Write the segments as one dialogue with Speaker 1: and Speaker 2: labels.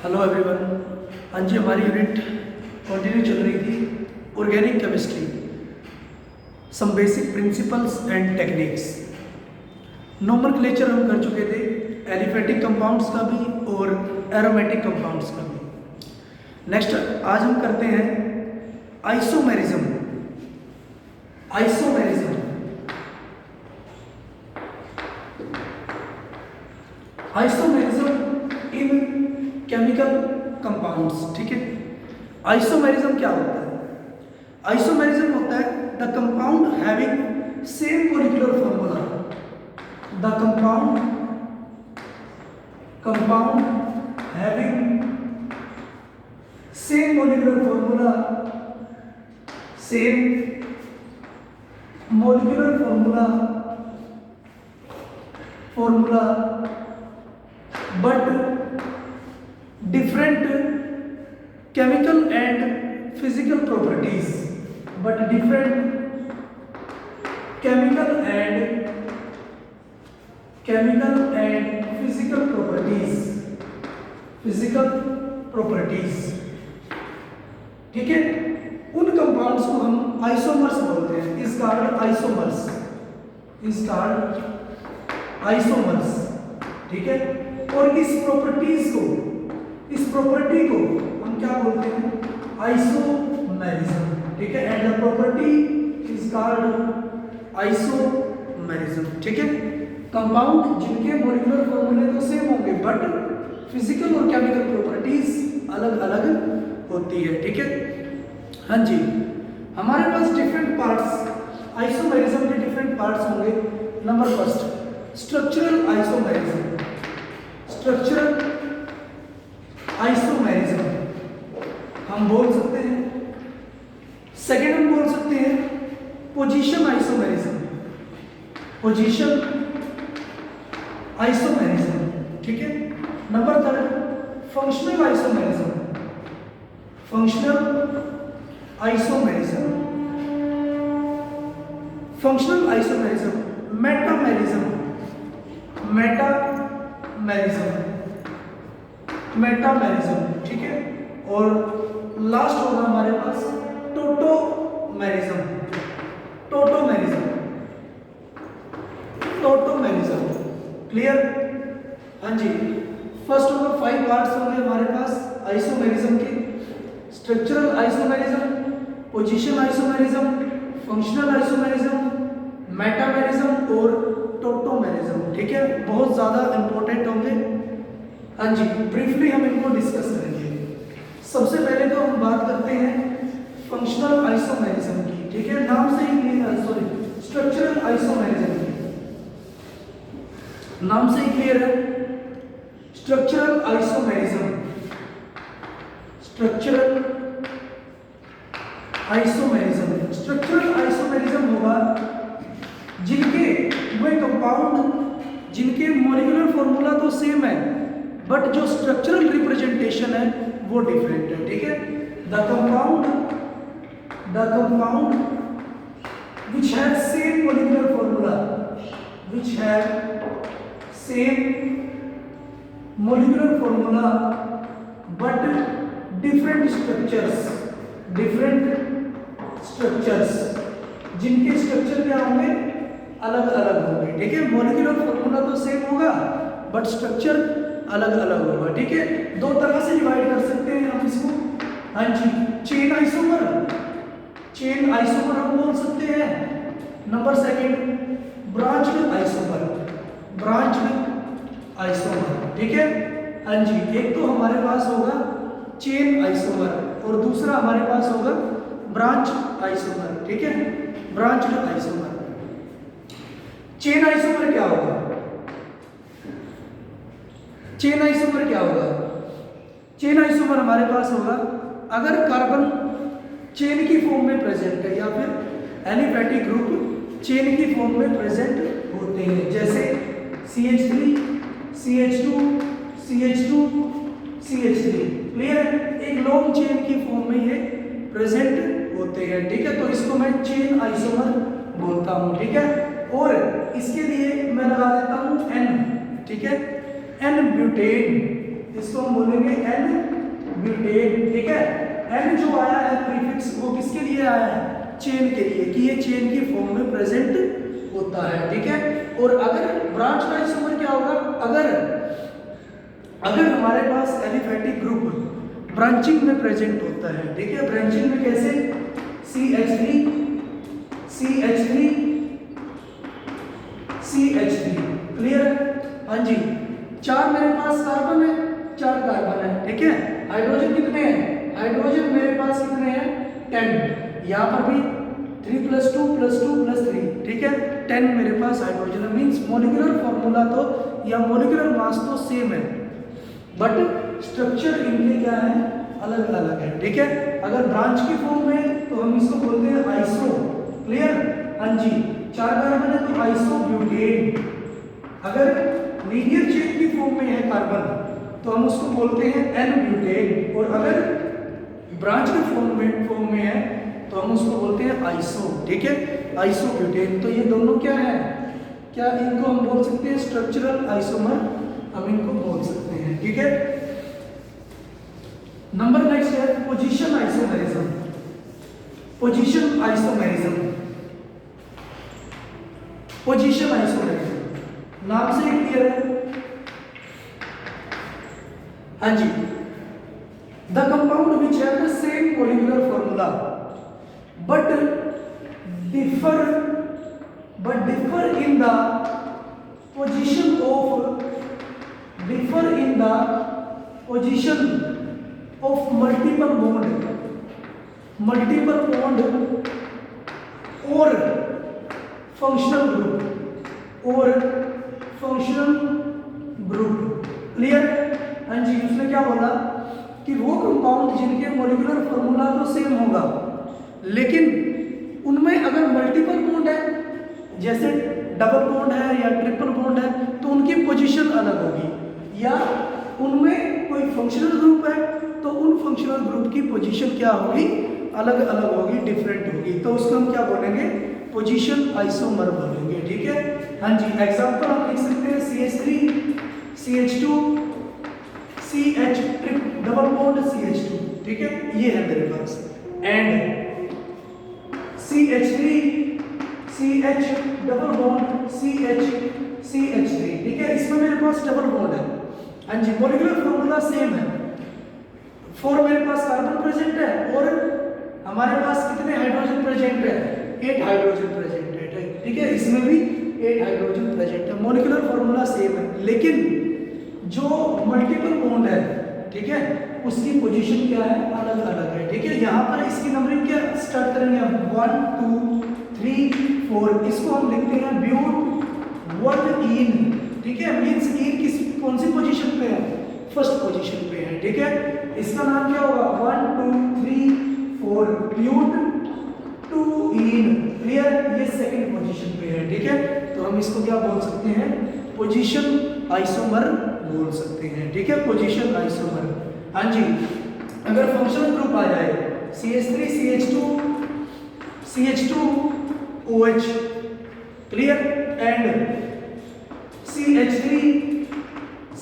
Speaker 1: Hello everyone. हाँ जी, हमारी unit continue चल रही थी organic chemistry, some basic principles and techniques. Nomenclature हम कर चुके थे एलिफेटिक कंपाउंड्स का भी और एरोमेटिक कंपाउंड्स का भी। नेक्स्ट आज हम करते हैं isomerism. Isomerism isomerism in chemical compounds. ठीक है, आइसोमेरिज्म क्या होता है? आइसोमेरिज्म होता है the compound having same molecular formula. The compound having same molecular formula, same molecular formula but different chemical and physical properties, but different chemical and physical properties। ठीक है, उन कंपाउंड्स को हम आइसोमर्स बोलते हैं। Is called isomers. ठीक है, और इस प्रॉपर्टी को हम क्या बोलते हैं? आइसोमेरिज्म। ठीक है, and the property is called isomerism. ठीक है, कंपाउंड जिनके मॉलिक्यूलर फॉर्मूले तो सेम होंगे बट फिजिकल और केमिकल प्रॉपर्टीज अलग अलग होती है। ठीक है, हाँ जी, हमारे पास डिफरेंट पार्ट्स, आइसोमेरिज्म के डिफरेंट पार्ट्स होंगे। नंबर फर्स्ट, स्ट्रक्चरल आइसोमेरिज्म हम बोल सकते हैं। सेकेंड हम बोल सकते हैं पोजीशन आइसोमेरिज्म। ठीक है, number third functional isomerism, metamerism. ठीक है, और लास्ट होगा हमारे पास टोटोमेरिज्म। क्लियर? हाँ जी, फर्स्ट होगा 5 पार्ट्स होंगे हमारे पास आइसोमेरिज्म के। Structural isomerism, position isomerism, functional isomerism, metamerism और टोटोमेरिज्म। ठीक है, बहुत ज्यादा इंपॉर्टेंट होंगे। हाँ जी, ब्रीफली हम इनको डिस्कस करेंगे। सबसे पहले तो हम बात करते हैं फंक्शनल आइसोमेरिज्म की। ठीक है, नाम से ही क्लियर, स्ट्रक्चरल आइसोमेरिज्म की नाम से ही क्लियर है। स्ट्रक्चरल आइसोमेरिज्म होगा जिनके जिनके मॉलिक्यूलर फॉर्मूला तो सेम है बट जो स्ट्रक्चरल रिप्रेजेंटेशन है वो डिफरेंट है। ठीक है, the compound which have same molecular formula but different structures, जिनके स्ट्रक्चर क्या होंगे? अलग अलग होंगे। ठीक है, मॉलिक्यूलर फॉर्मूला तो सेम होगा बट स्ट्रक्चर अलग अलग होगा। ठीक है, दो तरह से डिवाइड कर सकते हैं हम इसको। हाँ जी, चेन आइसोमर हम बोल सकते हैं। Number second, branched isomer. ठीक है, हाँ जी, एक तो हमारे पास होगा चेन आइसोमर और दूसरा हमारे पास होगा ब्रांच आइसोमर। ठीक है, ब्रांच्ड आइसोमर। चेन आइसोमर क्या होगा? चेन आइसोमर हमारे पास होगा अगर कार्बन चेन की फॉर्म में प्रेजेंट है या फिर एलिफेटिक ग्रुप चेन की फॉर्म में प्रेजेंट होते हैं, जैसे CH3 CH2 CH2 CH3। Clear है? एक लॉन्ग चेन की फॉर्म में ये प्रेजेंट होते हैं। ठीक है, तो इसको मैं चेन आइसोमर बोलता हूँ। ठीक है, और इसके लिए मैं लगा देता हूँ N। ठीक है, N ब्यूटेन इसको हम बोलेंगे एन ब्यूटेन, ठीक है। एन जो आया है प्रीफिक्स वो किसके लिए आया है, चेन के लिए, कि ये चेन की फॉर्म में प्रेजेंट होता है, ठीक है। और अगर ब्रांच का आइसोमर क्या होगा, अगर हमारे पास एलिफेटिक ग्रुप ब्रांचिंग में प्रेजेंट होता है, ठीक है। ब्रांचिंग में कैसे, CH3 CH3 CH3, क्लियर। हाँ जी, 4 मेरे पास कार्बन है, 4 कार्बन है, ठीक है। हाइड्रोजन कितने हैं, हाइड्रोजन मेरे पास कितने हैं, 10। यहाँ पर भी 3 + 2 + 2 + 3, ठीक है, 10 मेरे पास हाइड्रोजन है। मीन्स मोलिकुलर फॉर्मूला तो या मोलिकुलर मास तो सेम है, बट स्ट्रक्चर इनके क्या है, अलग अलग है, ठीक है। अगर ब्रांच की फॉर्म में तो हम इसको बोलते हैं आइसो, क्लियर। हाँ जी, 4 कार्बन है तो आइसोब्यूटेन। अगर लीनियर चेन की फॉर्म में है कार्बन तो हम उसको बोलते हैं एन ब्यूटेन, और अगर ब्रांच के फॉर्म में है तो हम उसको बोलते हैं आइसो, ठीक है, आइसोब्यूटेन। तो ये दोनों क्या है, क्या इनको हम बोल सकते हैं स्ट्रक्चरल आइसोमर, हम इनको बोल सकते हैं, ठीक है। नंबर नेक्स्ट है position isomerism. Position isomerism, position isomerism नाम से ही क्लियर है। हाँ जी, the compound which have the same molecular formula but differ in the position of multiple bond or functional group, clear. हाँ जी, उसने क्या बोला कि वो कंपाउंड जिनके मॉलिक्यूलर फॉर्मूला तो सेम होगा लेकिन उनमें अगर मल्टीपल बॉन्ड है, जैसे डबल बॉन्ड है या ट्रिपल बॉन्ड है, तो उनकी पोजीशन अलग होगी, या उनमें कोई फंक्शनल ग्रुप है तो उन फंक्शनल ग्रुप की पोजीशन क्या होगी, अलग अलग होगी, डिफरेंट होगी। तो उसको हम क्या बोलेंगे, पोजीशन आइसोमर बोलेंगे, ठीक है। हाँ जी, एग्जांपल हम लिख सकते हैं CH3 CH2 CH double bond CH2, ठीक है, ये है मेरे पास, and CH3 CH double bond CH3, ठीक है, इसमें मेरे पास डबल बॉन्ड है। हाँ जी, मॉलिक्यूलर फॉर्मूला सेम है, 4 मेरे पास कार्बन प्रेजेंट है और हमारे पास कितने हाइड्रोजन प्रेजेंट है, 8 हाइड्रोजन प्रेजेंट है, ठीक है, इसमें भी 8 हाइड्रोजन प्रेजेंट है। मॉलिक्यूलर फॉर्मूला सेम है, लेकिन जो मल्टीपल बॉन्ड है, ठीक है, उसकी पोजीशन क्या है, अलग अलग है, ठीक है। यहाँ पर इसकी नंबरिंग क्या स्टार्ट करेंगे हम, 1 2 3 4, इसको हम लिखते हैं ब्यूट 1 इन, ठीक है। मींस इन किस कौन सी पोजीशन पे है, फर्स्ट पोजीशन पे है, ठीक है। इसका नाम क्या होगा, 1 2 3 4 ब्यूट 2 इन, क्लियर, ये सेकंड पोजीशन पे है, ठीक है। तो हम इसको क्या बोल सकते हैं, पोजीशन आइसोमर बोल सकते हैं, ठीक है, पोजीशन आइसोमर। हाँ जी, अगर फंक्शनल ग्रुप आ जाए CH3 CH2 OH, clear, and CH3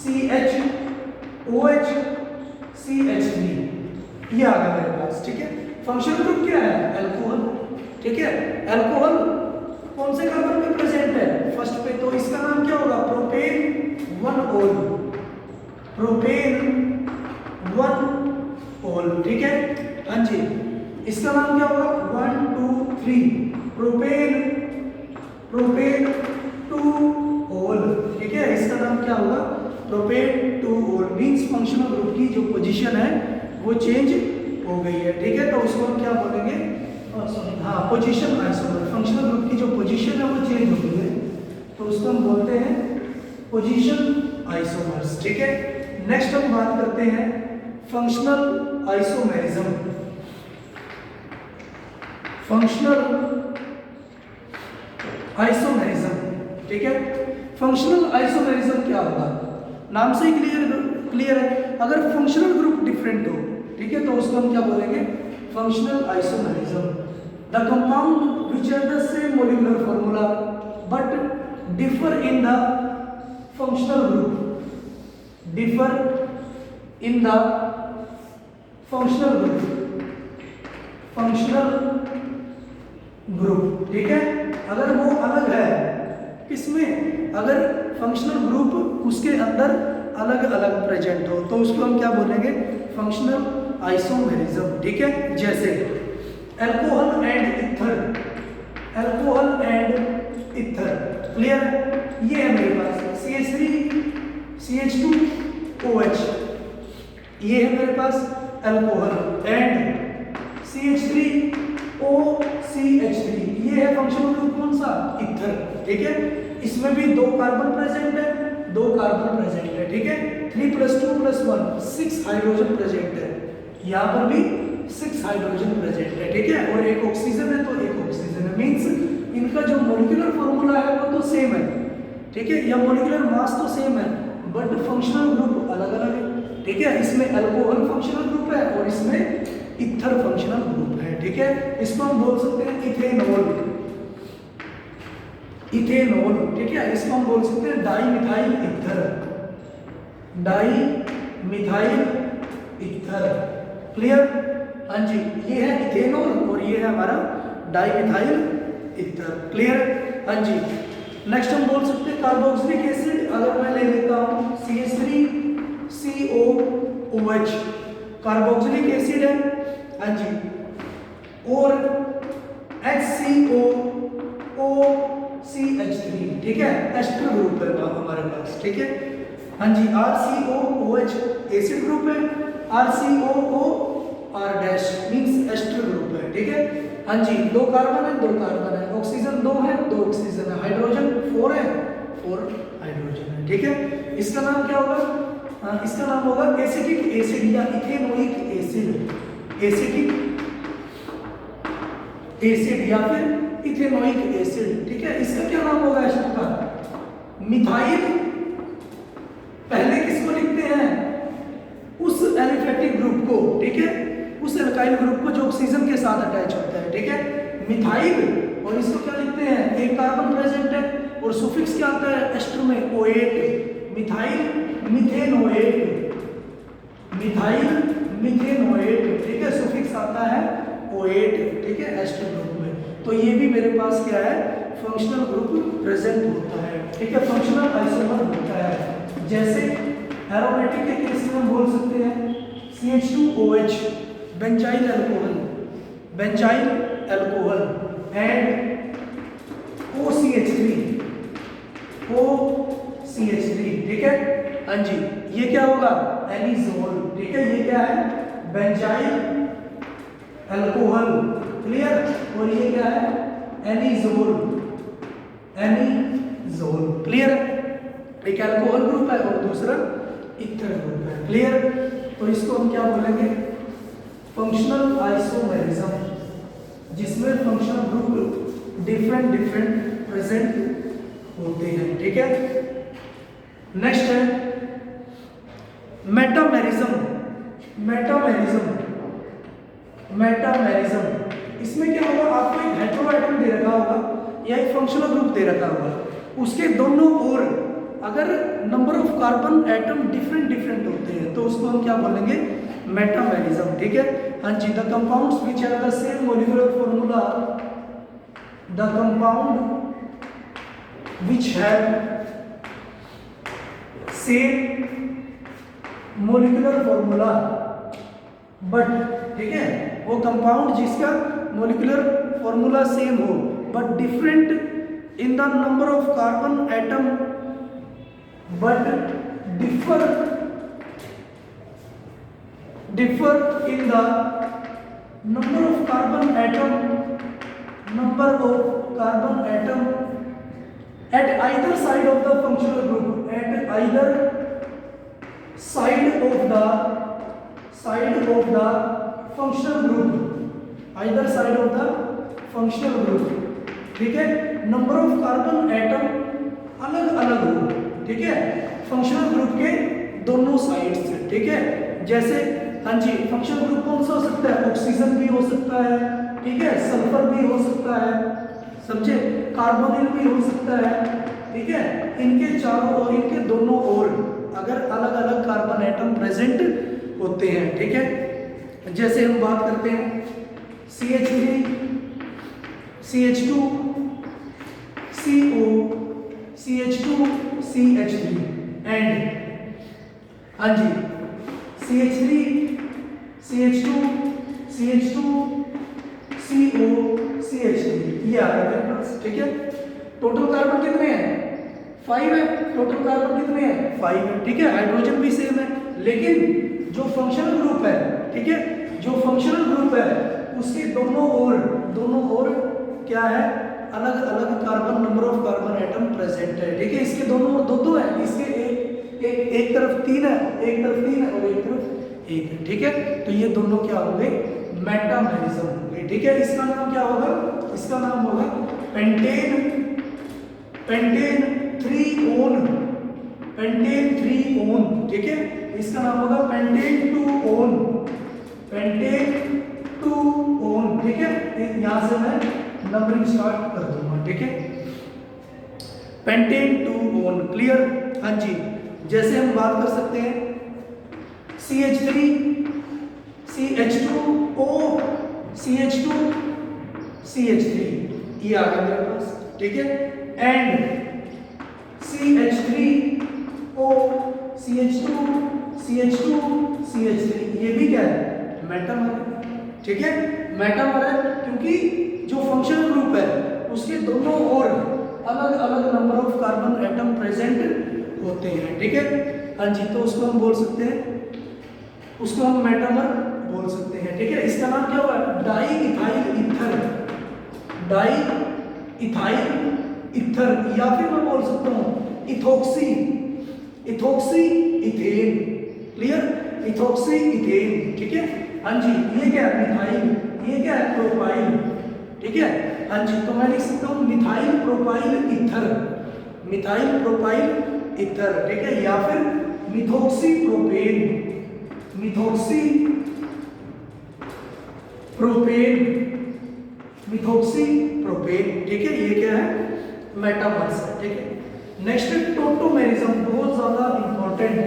Speaker 1: CH OH CH3, ये आ गया मेरे पास, ठीक है। फंक्शनल ग्रुप क्या है, अल्कोहल, ठीक है। अल्कोहल कौन से कार्बन पे प्रेजेंट है, फर्स्ट पे, तो इसका नाम क्या होगा, प्रोपेन 1 ओल, प्रोपेन 1 ओल, ठीक है। हाँ जी, इसका नाम क्या होगा, 1 2 3 प्रोपेन 2 ओल, ठीक है, इसका नाम क्या होगा, प्रोपेन 2 ओल। मींस फंक्शनल ग्रुप की जो पोजीशन है वो चेंज हो गई है, ठीक है। तो उसको हम क्या बोलेंगे, सॉरी, हाँ, पोजीशन आइसोमर। फंक्शनल ग्रुप की जो पोजीशन है वो चेंज हो गई है, तो उसको हम बोलते हैं पोजीशन आइसोमर्स, ठीक है। नेक्स्ट हम बात करते हैं फंक्शनल आइसोमेरिज्म। फंक्शनल आइसोमेरिज्म, ठीक है। फंक्शनल आइसोमेरिज्म क्या होगा, नाम से ही क्लियर है। अगर फंक्शनल ग्रुप डिफरेंट हो, ठीक है, तो उसको हम क्या बोलेंगे, functional isomerism. The compound which have the same molecular formula but differ in the functional group, differ in the functional group, ठीक है। अगर वो अलग है किसमें, अगर फंक्शनल ग्रुप उसके अंदर अलग अलग प्रेजेंट हो तो उसको हम क्या बोलेंगे, फंक्शनल आइसोमेरिज्म, ठीक है। जैसे alcohol and ether, alcohol and ether, clear. ये है मेरे पास CH3 CH2OH, ये है मेरे पास अल्कोहल एंड CH3OCH3, ये है फंक्शनल ग्रुप कौन सा, ईथर, ठीक है। इसमें भी 2 कार्बन प्रेजेंट है, 2 कार्बन प्रेजेंट है, ठीक है। 3+2+1 6 हाइड्रोजन प्रेजेंट है, यहाँ पर भी 6 हाइड्रोजन प्रेजेंट है, ठीक है। और एक ऑक्सीजन है तो एक ऑक्सीजन है, मींस इनका जो मॉलिक्यूलर फॉर्मूला है वो तो सेम है, ठीक है, या मॉलिक्यूलर मास तो सेम है, बट फंक्शनल ग्रुप अलग अलग है, ठीक है। इसमें अल्कोहल फंक्शनल ग्रुप है और इसमें ईथर फंक्शनल ग्रुप है, ठीक है। इसको हम बोल सकते हैं इथेनॉल, इथेनॉल, ठीक है। इसको हम बोल सकते हैं dimethyl ether, dimethyl ether, clear. हाँ जी, ये है इथेनॉल और ये है हमारा डाईमिथाइल ईथर, क्लियर। हाँ जी, नेक्स्ट हम बोल सकते हैं कार्बोक्सिलिक एसिड। अगर मैं ले लेता हूँ CH3COOH, कार्बोक्सिलिक एसिड है, हाँ जी, और HCOOCH3, ठीक है, एस्टर ग्रुप है हमारे पास, ठीक है। हाँ जी, RCOOH एसिड ग्रुप है, RCOOR' मींस एस्टर ग्रुप है, ठीक है। हाँ जी, 2 कार्बन है, 2 कार्बन है, ऑक्सीजन 2 है, 2 ऑक्सीजन है, हाइड्रोजन 4 है, 4 हाइड्रोजन है, ठीक है। इसका नाम क्या होगा, इसका नाम होगा एसिटिक एसिड या इथेनोइक एसिड, एसिटिक एसिड या फिर इथेनोइक एसिड, ठीक है। इसका क्या नाम होगा एस्टर का, मिथाइल। पहले किसको लिखते हैं, उस एलिफेटिक ग्रुप को, ठीक है, उस एल्काइल ग्रुप को जो ऑक्सीजन के साथ अटैच होता है, ठीक है, मिथाइल। और इसको क्या लिखते हैं, एक कार्बन प्रेजेंट है और सुफिक्स क्या आता है एस्टर में, ओएट, मिथाइल मिथेनोएट, मिथाइल मिथेनोएट, ठीक है, सुफिक्स आता है ओएट, ठीक है, एस्टर ग्रुप में। तो ये भी मेरे पास क्या है, फंक्शनल ग्रुप प्रेजेंट होता है, ठीक है, फंक्शनल आइसोमर होता है। जैसे एरोमेटिक के केस में हम बोल सकते हैं CH2OH, benzyl alcohol, benzyl alcohol and OCH3, OCH3, ठीक है। हाँ जी, ये क्या होगा, एनिजोल, ठीक है, ये क्या है, बेंजाइल अल्कोहल, क्लियर। और ये क्या है, एनिजोल, एनिजोल, क्लियर। एक अल्कोहल ग्रुप है और दूसरा ईथर ग्रुप है, क्लियर। तो इसको हम क्या बोलेंगे, फंक्शनल आइसोमेरिज्म, जिसमें फंक्शनल ग्रुप डिफरेंट प्रेजेंट होते हैं, ठीक है। नेक्स्ट है मेटामेरिज्म, मेटामेरिज्म, मेटामेरिज्म। इसमें क्या होगा, आपको एक हेटेरोएटम दे रखा होगा या एक फंक्शनल ग्रुप दे रखा होगा, उसके दोनों ओर अगर number of carbon atom different होते हैं तो उसको हम क्या बोलेंगे, मेटामेरिज्म, ठीक है। हाँ जी, the compounds which have the same molecular formula, the compound which have same molecular formula but, ठीक है, वो कंपाउंड जिसका मॉलिक्यूलर फॉर्मूला सेम हो but different in the number of carbon atom, but differ in the number of carbon atom at either side of the functional group, at either side of the functional group, either side of the functional group, ठीक है। Number of carbon atom अलग अलग हो, ठीक है, functional group के दोनों side से, ठीक है। जैसे हाँ जी, फंक्शनल ग्रुप कौन सा हो सकता है, ऑक्सीजन भी हो सकता है, ठीक है, सल्फर भी हो सकता है, समझे, कार्बोनिल भी हो सकता है, ठीक है। इनके चारों और इनके दोनों ओर अगर अलग अलग कार्बन एटम प्रेजेंट होते हैं, ठीक है। जैसे हम बात करते हैं CH3, CH2, CO, CH2, CH3 and हाँ जी CH3, CH2, CH2, CO, CH3 ये आ गया मेरे पास, ठीक है। टोटल कार्बन कितने हैं? 5 है। टोटल कार्बन कितने हैं? 5 है, ठीक है। हाइड्रोजन भी सेम है, लेकिन जो फंक्शनल ग्रुप है, ठीक है, जो फंक्शनल ग्रुप है उसके दोनों ओर क्या है? अलग अलग carbon, number of carbon atom present है, ठीक है। इसके दोनों ओर दो है, इसके एक तरफ 3 है, एक तरफ 3 है और एक तरफ 1 है, ठीक है। तो ये दोनों क्या हो गए? मेटामेरिज्म हो गए, ठीक है। इसका नाम क्या होगा? इसका नाम होगा पेंटेन 3 ओन, पेंटेन 3 ओन, ठीक है। इसका नाम होगा पेंटेन 2 ओन, पेंटेन 2 ओन, ठीक है। यहां से मैं नंबरिंग स्टार्ट कर दूंगा, ठीक है। Pentane 2 own, clear? हाँ जी। जैसे हम बात कर सकते हैं CH3, CH2O, CH2, CH3 ये आ गया मेरे पास, ठीक है। And CH3O, CH2, CH2, CH3 ये भी क्या है? मेटामर है, ठीक है। मेटामर है क्योंकि जो फंक्शनल ग्रुप है उसके दोनों ओर अलग अलग number of carbon atom present होते हैं, ठीक है। हाँ जी, तो उसको हम बोल सकते हैं, उसको हम मेटामर बोल सकते हैं, ठीक है। इसका नाम क्या होगा? Di ethyl ether, di ethyl ether, या फिर मैं बोल सकता हूँ ethoxy ethane, clear? Ethoxy ethane, ठीक है। हाँ जी, ये क्या है? मिथाइल, ये क्या है? प्रोपाइल, ठीक है। हाँ जी, तो मैं लिख सकता हूँ methyl propyl ether, methyl propyl ether, ठीक है। या फिर methoxy propane, methoxy propane, methoxy propane, ठीक है। ये क्या है? मेटामर्स है, ठीक है। नेक्स्ट टोटोमेरिज्म, बहुत ज्यादा इंपॉर्टेंट।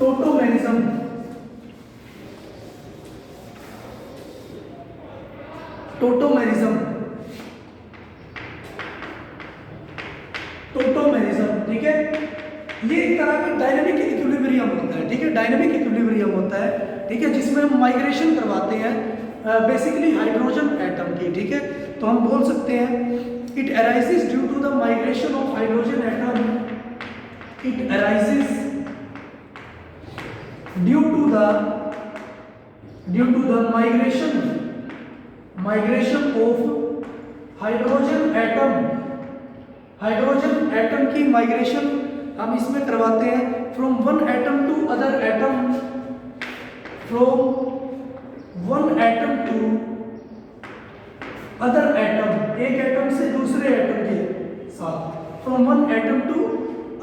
Speaker 1: टोटोमेरिज्म, टोटोमेरिज्म, टोटोमेरिज्म, ठीक है। ये एक तरह का डायनामिक इक्विलिब्रियम होता है, ठीक है। डायनामिक इक्विलिब्रियम होता है, ठीक है, जिसमें हम माइग्रेशन करवाते हैं बेसिकली हाइड्रोजन एटम की, ठीक है। तो हम बोल सकते हैं it arises due to the migration of hydrogen atom, it arises due to the migration of hydrogen atom की माइग्रेशन हम इसमें करवाते हैं from one atom to other atom, from one atom to other atom, एक atom से दूसरे atom के साथ, from one atom to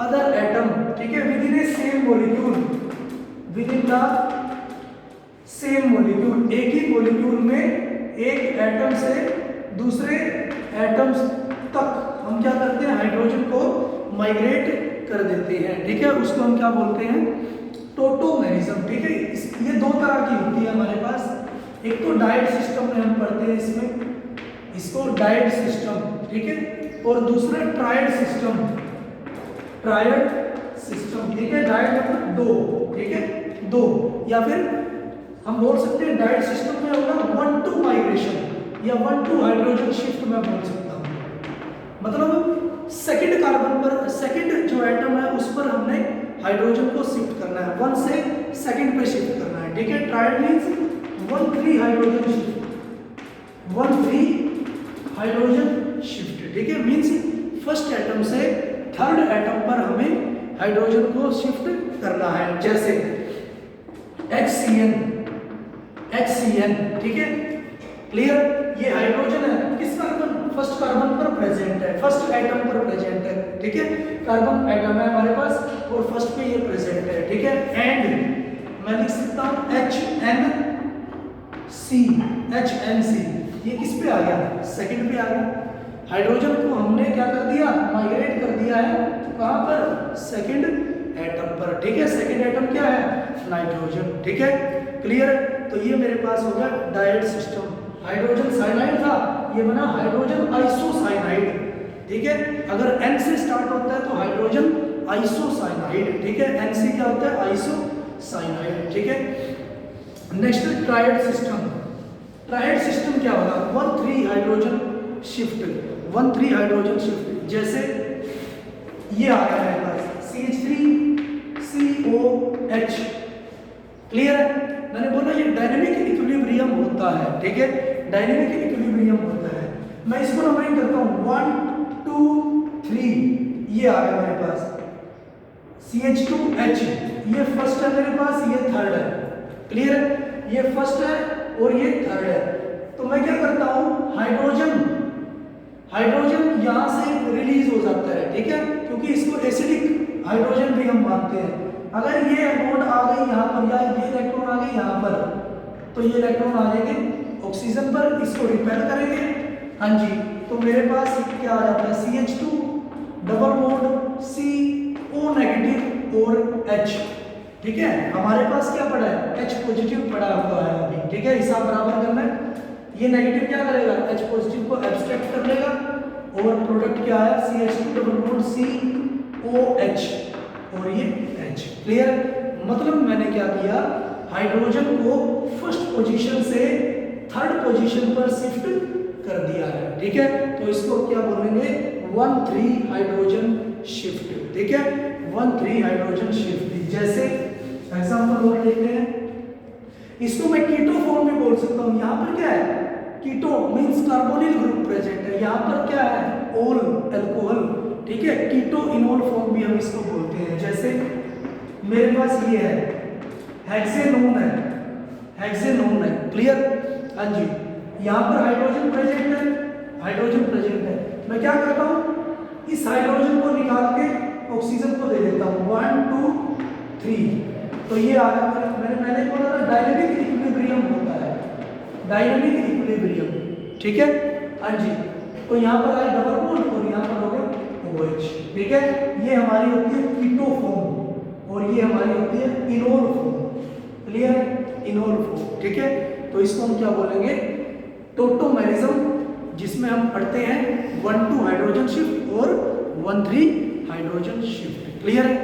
Speaker 1: other atom, ठीक है, within a same molecule, within the same molecule, एक ही मॉलिक्यूल में एक एटम से दूसरे एटम्स तक हम क्या करते हैं? हाइड्रोजन को माइग्रेट कर देते हैं, ठीक है। उसको हम क्या बोलते हैं? टोटोमेरिज्म, ठीक है। ये दो तरह की होती है हमारे पास। एक तो डायट सिस्टम में हम पढ़ते हैं इसमें, इसको डायट सिस्टम, ठीक है, और दूसरा ट्रायड सिस्टम, ठीक है। डायट मतलब दो, ठीक है, दो, या फिर हम बोल सकते हैं डायट सिस्टम में होगा 1-2 माइग्रेशन या 1-2 हाइड्रोजन शिफ्ट में बोल सकता हूँ। मतलब सेकंड कार्बन पर, सेकंड जो एटम है उस पर हमने हाइड्रोजन को शिफ्ट करना है, 1 से सेकंड पे शिफ्ट करना है, ठीक है। Triad means 1-3 hydrogen shift, 1-3 hydrogen shift, ठीक है। मींस फर्स्ट एटम से थर्ड एटम पर हमें हाइड्रोजन को शिफ्ट करना है। जैसे HCN, ठीक है, क्लियर? ये हाइड्रोजन है, किस कार्बन? फर्स्ट कार्बन पर प्रेजेंट है, फर्स्ट एटम पर प्रेजेंट है, ठीक है। कार्बन एटम है हमारे पास और फर्स्ट पे ये प्रेजेंट है, ठीक है। एंड मैं लिख सकता हूँ HNC, ये किस पे आ गया? सेकंड पे आ गया। हाइड्रोजन को हमने क्या कर दिया? माइग्रेट कर दिया है, कहाँ पर? सेकंड एटम पर, ठीक है। सेकंड एटम क्या है? नाइट्रोजन, ठीक है, क्लियर। तो ये मेरे पास हो गया डायड सिस्टम। हाइड्रोजन साइनाइड था, ये बना हाइड्रोजन आइसोसाइनाइड, ठीक है। अगर N से स्टार्ट होता है तो हाइड्रोजन आइसोसाइनाइड, ठीक है। N से क्या होता है? आइसोसाइनाइड, ठीक है। Next triad system. Triad system क्या होगा? 1,3 हाइड्रोजन शिफ्ट, 1,3 हाइड्रोजन शिफ्ट। जैसे ये आ गया मेरे पास CH3COH, क्लियर है। मैंने बोला ये डायनेमिक इक्विलिब्रियम होता है, ठीक है, डायनेमिक इक्विलिब्रियम होता है। मैं इसको नंबरिंग करता हूँ 1 2 3, ये आ गया मेरे पास CH2H, ये फर्स्ट है मेरे पास, ये थर्ड है, क्लियर है। ये फर्स्ट है और ये थर्ड है। तो मैं क्या करता हूँ, हाइड्रोजन यहाँ से रिलीज हो जाता है, ठीक है, क्योंकि इसको एसिडिक हाइड्रोजन भी हम मानते हैं। अगर ये बॉन्ड आ गई यहाँ पर या ये इलेक्ट्रॉन आ गई यहाँ पर, तो ये इलेक्ट्रॉन आ जाएंगे ऑक्सीजन पर, इसको रिपेल करेंगे, हाँ जी। तो मेरे पास क्या आ जाता है? CH2 double bond CO negative और H, ठीक है। हमारे पास क्या पड़ा है? H पॉजिटिव पड़ा हुआ है अभी, ठीक है। हिसाब बराबर करना है। ये नेगेटिव क्या करेगा? H पॉजिटिव को एब्स्ट्रैक्ट कर लेगा और प्रोडक्ट क्या है? CH2 डबल बॉन्ड COH और ये H, क्लियर। मतलब मैंने क्या किया, हाइड्रोजन को फर्स्ट पोजीशन से थर्ड पोजीशन पर शिफ्ट कर दिया है, ठीक है। तो इसको क्या बोलेंगे? 1,3 हाइड्रोजन शिफ्ट, ठीक है, 1,3 हाइड्रोजन शिफ्ट। जैसे एग्जांपल और देखते हैं, इसको मैं कीटो फॉर्म में बोल सकता हूँ। यहाँ पर क्या है? कीटो मींस कार्बोनिल ग्रुप प्रेजेंट है, यहाँ पर क्या है? ओल, अल्कोहल, ठीक है। कीटो इनोल फॉर्म भी हम इसको बोलते हैं। जैसे मेरे पास ये है हेक्सेनोन है, हेक्सेनोन है, क्लियर, हाँ जी। यहाँ पर हाइड्रोजन प्रेजेंट है, हाइड्रोजन प्रेजेंट है। मैं क्या करता हूँ, इस हाइड्रोजन को निकाल के ऑक्सीजन को दे देता हूँ 1 2 3, तो ये आ गया। मैंने पहले बोला था डायनेमिक इक्विलिब्रियम होता है, डायनेमिक इक्विलिब्रियम, ठीक है, हाँ जी। तो यहाँ पर आए डबल बॉन्ड और यहाँ पर हो गया OH, ठीक है। ये हमारी होती है कीटो फॉर्म और ये हमारी होती है इनोल फॉर्म, क्लियर है, इनोल फॉर्म, ठीक है। तो इसको हम क्या बोलेंगे? टोटोमेरिज्म, जिसमें हम पढ़ते हैं 1,2 हाइड्रोजन शिफ्ट और 1,3 हाइड्रोजन शिफ्ट, क्लियर है।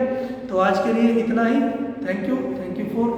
Speaker 1: तो आज के लिए इतना ही। Thank you for